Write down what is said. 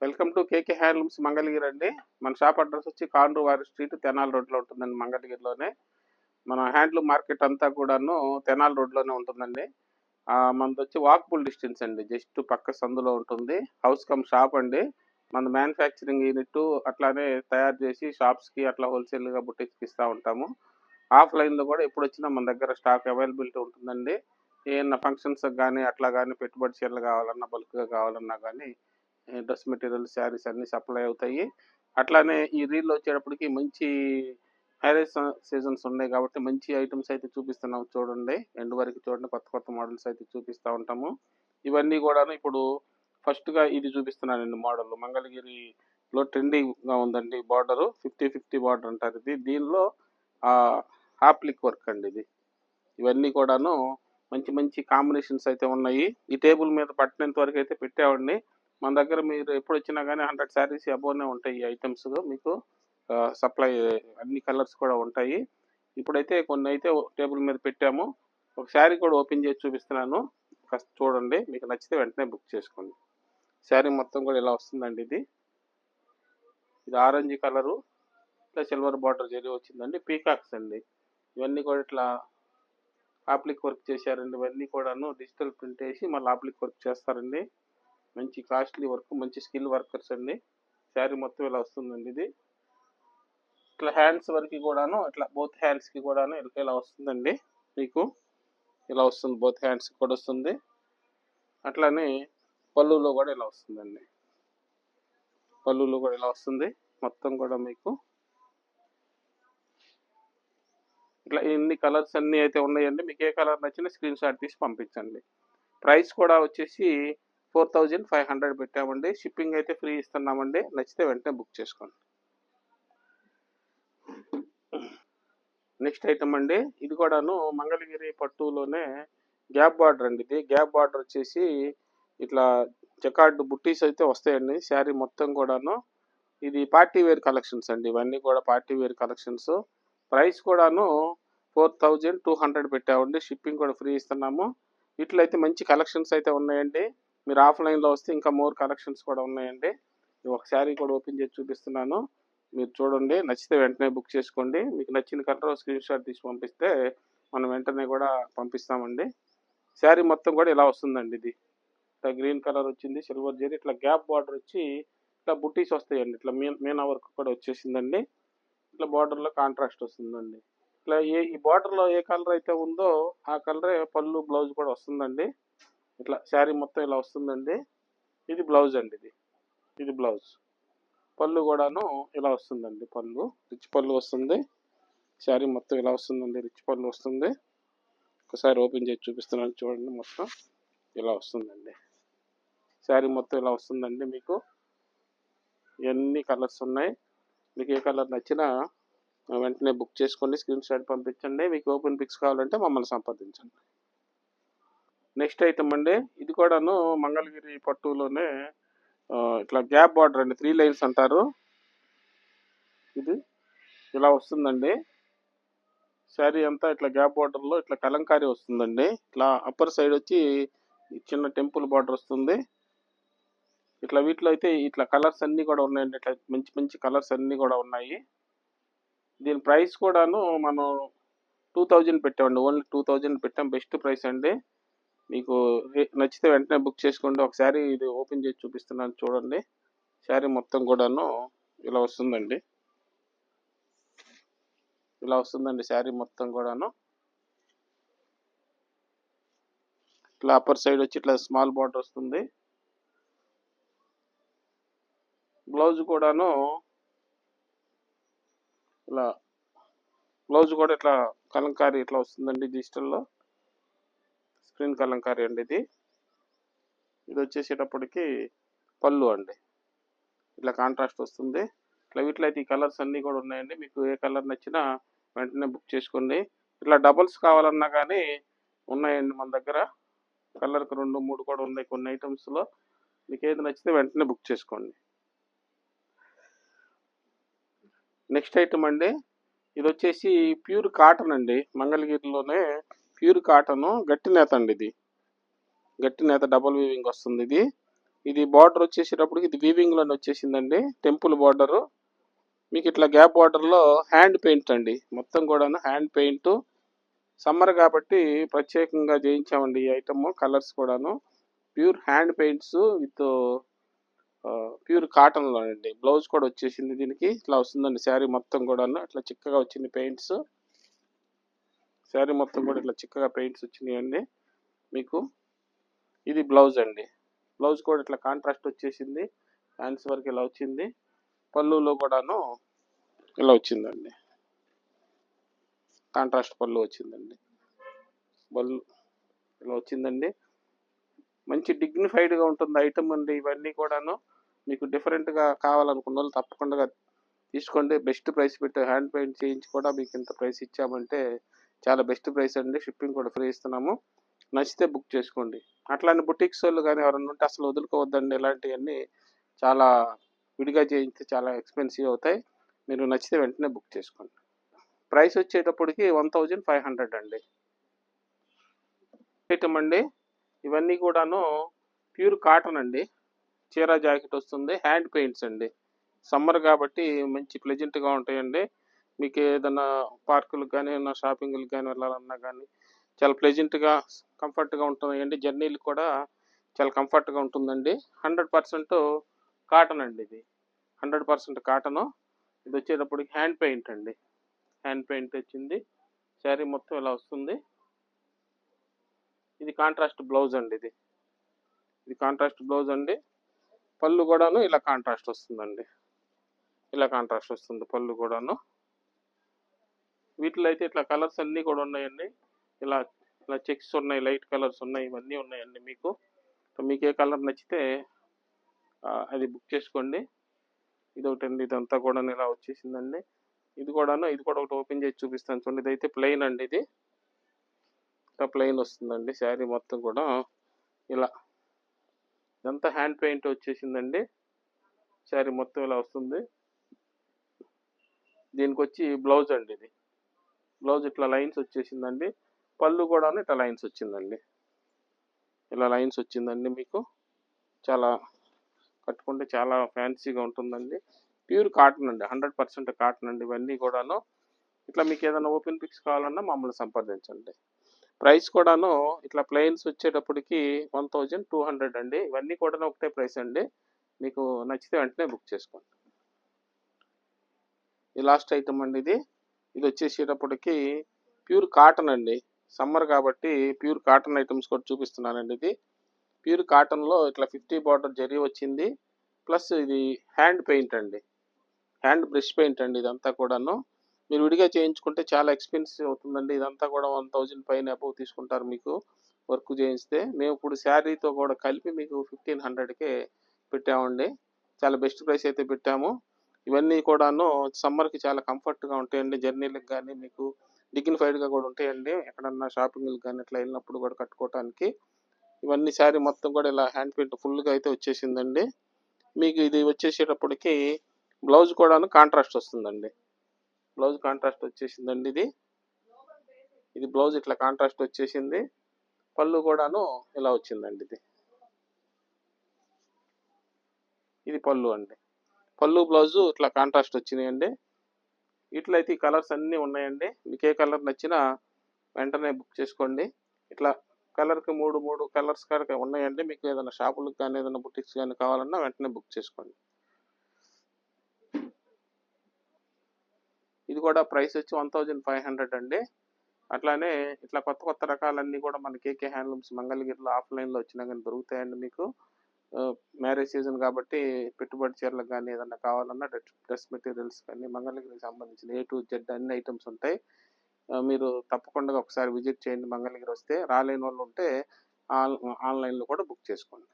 Welcome to KK handlooms Mangalagiri అండి. మన shop address వచ్చి కాండ్రువారి స్ట్రీట్ తెనాలి రోడ్లో ఉంటుందండి. మంగళగిరిలోనే మన హ్యాండ్లూమ్ మార్కెట్ అంతా కూడాను తెనాలి రోడ్లోనే ఉంటుందండి. మనది వచ్చి వాకబుల్ డిస్టెన్స్ అండి, జస్ట్ పక్క సందులో ఉంటుంది. హౌస్ కమ్ షాప్ అండి. మన మ్యానుఫ్యాక్చరింగ్ యూనిట్ అట్లానే తయారు చేసి షాప్స్కి అట్లా హోల్సేల్గా బుటిక్స్కి ఇస్తూ ఉంటాము. ఆఫ్లైన్లో కూడా ఎప్పుడు వచ్చినా మన దగ్గర స్టాక్ అవైలబిలిటీ ఉంటుందండి. ఏమన్నా ఫంక్షన్స్ కానీ అట్లా కానీ పెట్టుబడి చీరలు కావాలన్నా బల్క్గా కావాలన్నా కానీ డ్రెస్ మెటీరియల్ శారీస్ అన్నీ సప్లై అవుతాయి. అట్లానే ఈ రీల్ వచ్చేటప్పటికి మంచి మ్యారేజ్ సీజన్స్ ఉన్నాయి కాబట్టి మంచి ఐటమ్స్ అయితే చూపిస్తున్నాం. చూడండి, ఎండ్ వరకు చూడండి. కొత్త కొత్త మోడల్స్ అయితే చూపిస్తూ ఉంటాము. ఇవన్నీ కూడాను ఇప్పుడు ఫస్ట్గా ఇది చూపిస్తున్నానండి. మోడల్ మంగళగిరిలో ట్రెండింగ్గా ఉందండి. బార్డరు 50-50 బార్డర్ అంటారు ఇది. దీనిలో హాప్లిక్ వర్క్ అండి ఇది. ఇవన్నీ కూడాను మంచి మంచి కాంబినేషన్స్ అయితే ఉన్నాయి. ఈ టేబుల్ మీద పట్టినంత వరకు అయితే పెట్టామండి. మన దగ్గర మీరు ఎప్పుడు వచ్చినా కానీ 100 శారీస్ అబోవ్నే ఉంటాయి. ఈ ఐటమ్స్ మీకు సప్లై అన్ని కలర్స్ కూడా ఉంటాయి. ఇప్పుడైతే కొన్ని అయితే టేబుల్ మీద పెట్టాము. ఒక శారీ కూడా ఓపెన్ చేసి చూపిస్తున్నాను, కాస్త చూడండి. మీకు నచ్చితే వెంటనే బుక్ చేసుకోండి. శారీ మొత్తం కూడా ఇలా వస్తుందండి. ఇది ఆరెంజ్ కలరు, ఇట్లా సిల్వర్ బార్డర్ జరీ వచ్చిందండి. పీకాక్స్ అండి ఇవన్నీ కూడా. ఇట్లా ఆప్లిక్ వర్క్ చేశారండి. ఇవన్నీ కూడాను డిజిటల్ ప్రింట్ వేసి మళ్ళీ ఆప్లిక్ వర్క్ చేస్తారండి. మంచి కాస్ట్లీ వర్క్, మంచి స్కిల్ వర్కర్స్ అండి. శారీ మొత్తం ఇలా వస్తుందండి. ఇది ఇట్లా హ్యాండ్స్ వరకు కూడాను, ఇట్లా బోత్ హ్యాండ్స్కి కూడాను ఇలా వస్తుందండి. మీకు ఇలా వస్తుంది, బోత్ హ్యాండ్స్కి కూడా వస్తుంది. అట్లానే పళ్ళులో కూడా ఇలా వస్తుందండి. పళ్ళులో కూడా ఇలా వస్తుంది. మొత్తం కూడా మీకు ఇట్లా ఎన్ని కలర్స్ అన్నీ అయితే ఉన్నాయండి. మీకు ఏ కలర్ నచ్చినా స్క్రీన్ షాట్ తీసి పంపించండి. ప్రైస్ కూడా వచ్చేసి 4500 పెట్టామండి. షిప్పింగ్ అయితే ఫ్రీ ఇస్తున్నామండి. నచ్చితే వెంటనే బుక్ చేసుకోండి. నెక్స్ట్ ఐటమ్ అండి, ఇది కూడాను మంగళగిరి పట్టులోనే గ్యాప్ బార్డర్ అండి. ఇది గ్యాప్ బార్డర్ వచ్చేసి ఇట్లా జకార్డ్ బుట్టీస్ అయితే వస్తాయండి. శారీ మొత్తం కూడాను ఇది పార్టీ వేర్ కలెక్షన్స్ అండి. ఇవన్నీ కూడా పార్టీ వేర్ కలెక్షన్స్. ప్రైస్ కూడాను 4200 పెట్టామండి. షిప్పింగ్ కూడా ఫ్రీ ఇస్తున్నాము. వీటిలో అయితే మంచి కలెక్షన్స్ అయితే ఉన్నాయండి. మీరు ఆఫ్లైన్లో వస్తే ఇంకా మోర్ కలెక్షన్స్ కూడా ఉన్నాయండి. ఒక శారీ కూడా ఓపెన్ చేసి చూపిస్తున్నాను, మీరు చూడండి. నచ్చితే వెంటనే బుక్ చేసుకోండి. మీకు నచ్చిన కలర్ స్క్రీన్ షాట్ తీసి పంపిస్తే మనం వెంటనే కూడా పంపిస్తామండి. శారీ మొత్తం కూడా ఇలా వస్తుందండి. ఇది ఇట్లా గ్రీన్ కలర్ వచ్చింది, సిల్వర్ జరీ, ఇట్లా గ్యాప్ బార్డర్ వచ్చి ఇట్లా బుట్టీస్ వస్తాయండి. ఇట్లా మీనా వర్క్ కూడా వచ్చేసిందండి. ఇట్లా బార్డర్లో కాంట్రాస్ట్ వస్తుందండి. ఇట్లా ఈ బార్డర్లో ఏ కలర్ అయితే ఉందో ఆ కలరే పళ్ళు బ్లౌజ్ కూడా వస్తుందండి. ఇట్లా శారీ మొత్తం ఇలా వస్తుందండి. ఇది బ్లౌజ్ అండి. ఇది బ్లౌజ్. పళ్ళు కూడాను ఇలా వస్తుందండి. పళ్ళు రిచ్ పళ్ళు వస్తుంది. శారీ మొత్తం ఇలా వస్తుందండి. రిచ్ పళ్ళు వస్తుంది. ఒకసారి ఓపెన్ చేసి చూపిస్తున్నాను, చూడండి. మొత్తం ఇలా వస్తుందండి. శారీ మొత్తం ఇలా వస్తుందండి. మీకు ఎన్ని కలర్స్ ఉన్నాయి. మీకు ఏ కలర్ నచ్చినా వెంటనే బుక్ చేసుకోండి, స్క్రీన్ షాట్ పంపించండి. మీకు ఓపెన్ పిక్స్ కావాలంటే మమ్మల్ని సంప్రదించండి. నెక్స్ట్ ఐటమ్ అండి, ఇది కూడాను మంగళగిరి పట్టులోనే ఇట్లా గ్యాప్ బార్డర్ అండి. 3 లైన్స్ అంటారు. ఇది ఇలా వస్తుందండి. శారీ అంతా ఇట్లా గ్యాప్ బార్డర్లో ఇట్లా కలంకారీ వస్తుందండి. ఇట్లా అప్పర్ సైడ్ వచ్చి చిన్న టెంపుల్ బార్డర్ వస్తుంది. ఇట్లా వీటిలో అయితే ఇట్లా కలర్స్ అన్నీ కూడా ఉన్నాయండి. ఇట్లా మంచి మంచి కలర్స్ అన్నీ కూడా ఉన్నాయి. దీని ప్రైస్ కూడాను మనం 2000 పెట్టామండి. ఓన్లీ 2000 పెట్టాం. బెస్ట్ ప్రైస్ అండి. మీకు నచ్చితే వెంటనే బుక్ చేసుకోండి. ఒకసారి ఇది ఓపెన్ చేసి చూపిస్తున్నాను, చూడండి. శారీ మొత్తం కూడాను ఇలా వస్తుందండి. ఇలా వస్తుందండి శారీ మొత్తం కూడాను. ఇట్లా అప్పర్ సైడ్ వచ్చి ఇట్లా స్మాల్ బార్డర్ వస్తుంది. బ్లౌజ్ కూడాను ఇలా, బ్లౌజ్ కూడా ఇట్లా కలంకారీ ఇట్లా వస్తుందండి. డిజిటల్లో స్క్రీన్ కలంకారీ అండి. ఇది వచ్చేసేటప్పటికి పళ్ళు అండి. ఇట్లా కాంట్రాస్ట్ వస్తుంది. ఇట్లా వీటిలో అయితే ఈ కలర్స్ అన్నీ కూడా ఉన్నాయండి. మీకు ఏ కలర్ నచ్చినా వెంటనే బుక్ చేసుకోండి. ఇట్లా డబల్స్ కావాలన్నా కానీ ఉన్నాయండి మన దగ్గర. కలర్కి 2-3 కూడా ఉన్నాయి కొన్ని ఐటమ్స్లో. మీకు ఏది నచ్చితే వెంటనే బుక్ చేసుకోండి. నెక్స్ట్ ఐటమ్ అండి, ఇది వచ్చేసి ప్యూర్ కాటన్ అండి. మంగళగిరిలోనే ప్యూర్ కాటన్ గట్టి నేత అండి. ఇది గట్టి నేత డబుల్ వీవింగ్ వస్తుంది. ఇది బార్డర్ వచ్చేసేటప్పటికి ఇది వీవింగ్ లోనే వచ్చేసిందండి, టెంపుల్ బార్డర్. మీకు ఇట్లా గ్యాప్ బార్డర్ లో హ్యాండ్ పెయింట్ అండి, మొత్తం కూడాను హ్యాండ్ పెయింట్. సమ్మర్ కాబట్టి ప్రత్యేకంగా చేయించామండి ఈ ఐటమ్. కలర్స్ కూడాను pure hand paints with pure cotton లో అండి. బ్లౌజ్ కూడా వచ్చేసింది దీనికి, ఇట్లా వస్తుందండి శారీ మొత్తం కూడాను. ఇట్లా చిక్కగా వచ్చింది పెయింట్స్, శారీ మొత్తం కూడా ఇట్లా చిక్కగా పెయింట్స్ వచ్చినాయండి మీకు. ఇది బ్లౌజ్ అండి, బ్లౌజ్ కూడా ఇట్లా కాంట్రాస్ట్ వచ్చేసింది, హ్యాండ్స్ వరకు ఇలా వచ్చింది. పళ్ళులో కూడాను ఇలా వచ్చిందండి, కాంట్రాస్ట్ పళ్ళు వచ్చిందండి. పళ్ళు ఇలా వచ్చిందండి. మంచి డిగ్నిఫైడ్గా ఉంటుంది ఐటమ్ అండి ఇవన్నీ కూడాను. మీకు డిఫరెంట్గా కావాలనుకున్న వాళ్ళు తప్పకుండా తీసుకోండి. బెస్ట్ ప్రైస్ పెట్టి హ్యాండ్ పెయింట్ చేయించి కూడా మీకు ఇంత ప్రైస్ ఇచ్చామంటే చాలా బెస్ట్ ప్రైస్ అండి. షిప్పింగ్ కూడా ఫ్రీ ఇస్తున్నాము. నచ్చితే బుక్ చేసుకోండి. అట్లానే బుటిక్స్ వాళ్ళు కానీ ఎవరైనా ఉంటే అసలు వదులుకోవద్దండి. ఇలాంటివన్నీ చాలా విడిగా చేయించి చాలా ఎక్స్పెన్సివ్ అవుతాయి. మీరు నచ్చితే వెంటనే బుక్ చేసుకోండి. ప్రైస్ వచ్చేటప్పటికి 1500 అండి. ఐటమ్ అండి ఇవన్నీ కూడాను ప్యూర్ కాటన్ అండి. చీర జాకెట్ వస్తుంది, హ్యాండ్ పెయింట్స్ అండి. సమ్మర్ కాబట్టి మంచి ప్లెజెంట్గా ఉంటాయండి. మీకు ఏదైనా పార్కులకు కానీ ఏదైనా షాపింగ్లకు కానీ వెళ్ళాలన్నా కానీ చాలా ప్లెజెంట్గా కంఫర్ట్గా ఉంటుందండి. జర్నీలు కూడా చాలా కంఫర్ట్గా ఉంటుందండి. 100% కాటన్ అండి ఇది, 100% కాటను. ఇది వచ్చేటప్పటికి హ్యాండ్ పెయింట్ అండి, హ్యాండ్ పెయింట్ వచ్చింది. శారీ మొత్తం ఇలా వస్తుంది. ఇది కాంట్రాస్ట్ బ్లౌజ్ అండి, ఇది కాంట్రాస్ట్ బ్లౌజ్ అండి. పళ్ళు కూడాను ఇలా కాంట్రాస్ట్ వస్తుందండి, ఇలా కాంట్రాస్ట్ వస్తుంది పళ్ళు కూడాను. వీటిలో అయితే ఇట్లా కలర్స్ అన్నీ కూడా ఉన్నాయండి. ఇలా ఇలా చెక్స్ ఉన్నాయి, లైట్ కలర్స్ ఉన్నాయి, ఇవన్నీ ఉన్నాయండి మీకు. మీకు ఏ కలర్ నచ్చితే అది బుక్ చేసుకోండి. ఇది ఒకటి అండి, ఇదంతా కూడా ఇలా వచ్చేసిందండి. ఇది కూడా ఒకటి ఓపెన్ చేసి చూపిస్తాను చూడండి. ఇది అయితే ప్లెయిన్ అండి, ఇది ఇట్లా ప్లెయిన్ వస్తుందండి. శారీ మొత్తం కూడా ఇలా ఇదంతా హ్యాండ్ పెయింట్ వచ్చేసిందండి. శారీ మొత్తం ఇలా వస్తుంది. దీనికి వచ్చి బ్లౌజ్ అండి, ఇది బ్లౌజ్ ఇట్లా లైన్స్ వచ్చేసిందండి. పళ్ళు కూడా ఇట్లా లైన్స్ వచ్చిందండి, ఇలా లైన్స్ వచ్చిందండి మీకు. చాలా కట్టుకుంటే చాలా ఫ్యాన్సీగా ఉంటుందండి. ప్యూర్ కాటన్ అండి, 100% కాటన్ అండి ఇవన్నీ కూడాను. ఇట్లా మీకు ఏదైనా ఓపెన్ పిక్స్ కావాలన్నా మమ్మల్ని సంప్రదించండి. ప్రైస్ కూడాను ఇట్లా ప్లెయిన్స్ వచ్చేటప్పటికి 1200 అండి. ఇవన్నీ కూడా ఒకటే ప్రైస్ అండి. మీకు నచ్చితే వెంటనే బుక్ చేసుకోండి. ఈ లాస్ట్ ఐటమ్ అండి, ఇది వచ్చేసేటప్పటికి ప్యూర్ కాటన్ అండి. సమ్మర్ కాబట్టి ప్యూర్ కాటన్ ఐటమ్స్ కూడా చూపిస్తున్నానండి. ఇది ప్యూర్ కాటన్లో ఇట్లా 50 బార్డర్ జరీ వచ్చింది. ప్లస్ ఇది హ్యాండ్ పెయింట్ అండి, హ్యాండ్ బ్రష్ పెయింట్ అండి. ఇదంతా కూడాను మీరు విడిగా చేయించుకుంటే చాలా ఎక్స్పెన్సివ్ అవుతుందండి. ఇదంతా కూడా 1000 పైన అబౌవ్ తీసుకుంటారు మీకు వర్క్ చేయిస్తే. మేము ఇప్పుడు శారీతో కూడా కలిపి మీకు 1500కే పెట్టామండి. చాలా బెస్ట్ ప్రైస్ అయితే పెట్టాము. ఇవన్నీ కూడాను సమ్మర్కి చాలా కంఫర్ట్గా ఉంటాయండి. జర్నీలకు కానీ మీకు డిగ్నిఫైడ్గా కూడా ఉంటాయండి. ఎక్కడన్నా షాపింగ్లకు కానీ అట్లా వెళ్ళినప్పుడు కూడా కట్టుకోవటానికి. ఇవన్నీ శారీ మొత్తం కూడా ఇలా హ్యాండ్ పెయింట్ ఫుల్గా అయితే వచ్చేసిందండి. మీకు ఇది వచ్చేసేటప్పటికి బ్లౌజ్ కూడాను కాంట్రాస్ట్ వస్తుందండి, బ్లౌజ్ కాంట్రాస్ట్ వచ్చేసిందండి. ఇది బ్లౌజ్ ఇట్లా కాంట్రాస్ట్ వచ్చేసింది. పళ్ళు కూడాను ఇలా వచ్చిందండి. ఇది పళ్ళు అండి, పళ్ళు బ్లౌజు ఇట్లా కాంట్రాస్ట్ వచ్చినాయండి. వీటిలో అయితే ఈ కలర్స్ అన్నీ ఉన్నాయండి. మీకు ఏ కలర్ నచ్చినా వెంటనే బుక్ చేసుకోండి. ఇట్లా కలర్కి మూడు కలర్స్ కాడికి ఉన్నాయండి. మీకు ఏదైనా షాపులకు కానీ ఏదైనా బుటిక్స్ కానీ కావాలన్నా వెంటనే బుక్ చేసుకోండి. ఇది కూడా ప్రైస్ వచ్చి 1500 అండి. అట్లానే ఇట్లా కొత్త రకాలన్నీ కూడా మన కేకే హ్యాండ్లూమ్స్ మంగళగిరిలో ఆఫ్లైన్లో వచ్చినా కానీ దొరుకుతాయండి మీకు. మ్యారేజ్ సీజన్ కాబట్టి పెట్టుబడి చీరలకు కానీ ఏదన్నా కావాలన్నా డ్రెస్ మెటీరియల్స్ కానీ మంగళగిరికి సంబంధించిన A to Z అన్ని ఐటమ్స్ ఉంటాయి. మీరు తప్పకుండా ఒకసారి విజిట్ చేయండి. మంగళగిరి వస్తే రాలేని వాళ్ళు ఉంటే ఆన్లైన్లో కూడా బుక్ చేసుకోండి.